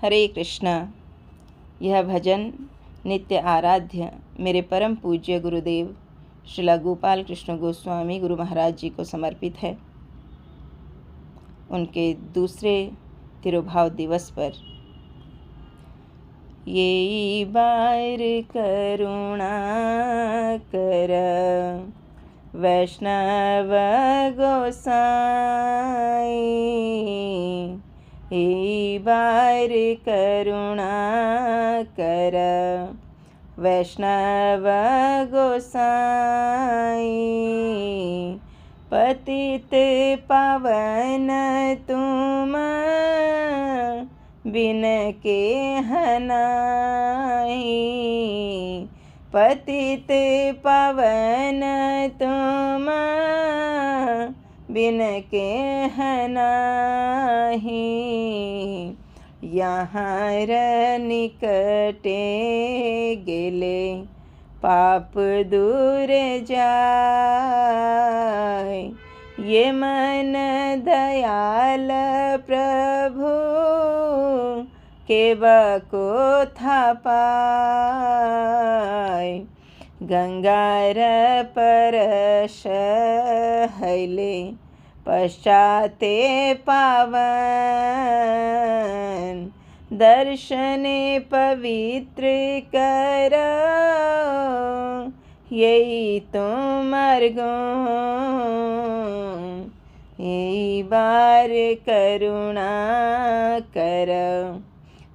हरे कृष्णा। यह भजन नित्य आराध्य मेरे परम पूज्य गुरुदेव श्रीला गोपाल कृष्ण गोस्वामी गुरु महाराज जी को समर्पित है। उनके दूसरे तिरुभाव दिवस पर ये बार करुणा कर वैष्णव गोसाई, ये बार करुणा कर वैष्णव गोसाई, पतित पावन तुम बिन के हनाई, पतित पावन तुम बिन के हनाही, यहाँ निकटे गेले पाप दूर जाय, ये मन दयाल प्रभु केवा को था पाय, गंगार परश हैले पश्चाते पावन, दर्शने पवित्र करो यही तुम अर्गो, यही बार करुणा कर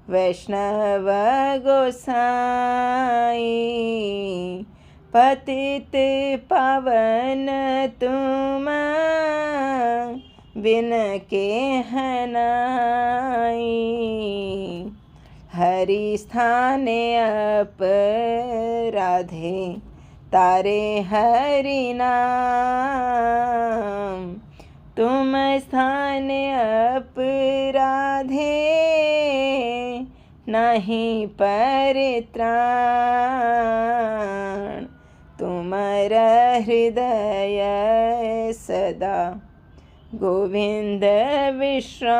वैष्णव गोसाई, पतित पावन तुम बिन के हनाई, हरि स्थाने अपराधे तारे हरि नाम, तुम स्थान अपराधे नहीं परित्राण, तुम्हारा हृदय सदा गोविंद विश्राम,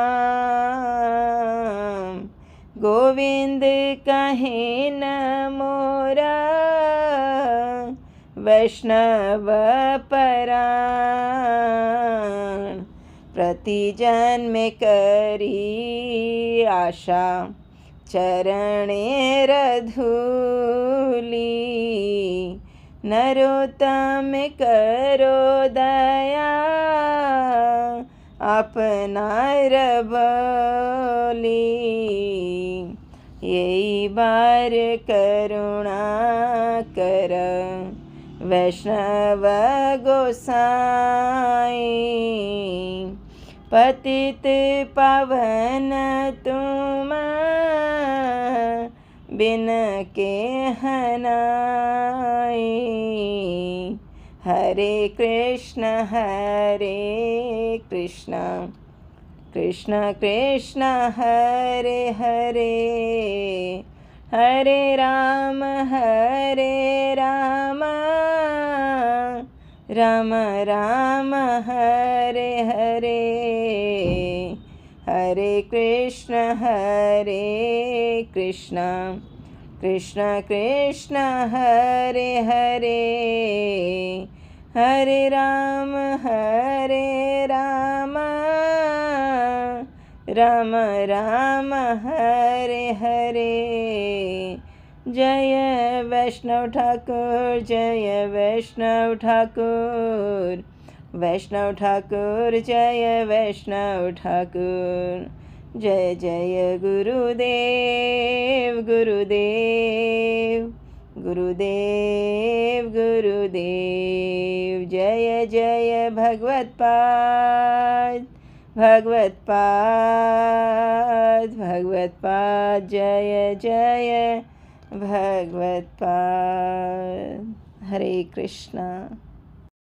गोविंद कहे न मोरा वैष्णव पराण, प्रति जन्म करी आशा चरणे रधूली, नरोत्तम करो दया अपनार बोली, यही बार करुणा कर वैष्णव गोसाई, पतित पावन तुम बिन के हनाई, हरे कृष्ण कृष्ण कृष्ण हरे हरे, हरे राम राम राम हरे हरे, हरे कृष्ण कृष्ण कृष्ण हरे हरे, हरे राम राम राम हरे हरे। जय वैष्णव ठाकुर, जय वैष्णव ठाकुर, वैष्णव ठाकुर जय वैष्णव ठाकुर, जय जय गुरुदेव गुरुदेव गुरुदेव गुरुदेव, जय जय भगवत्पाद भगवत्पाद भगवत्पाद, जय जय भगवत्पाद। हरे कृष्णा।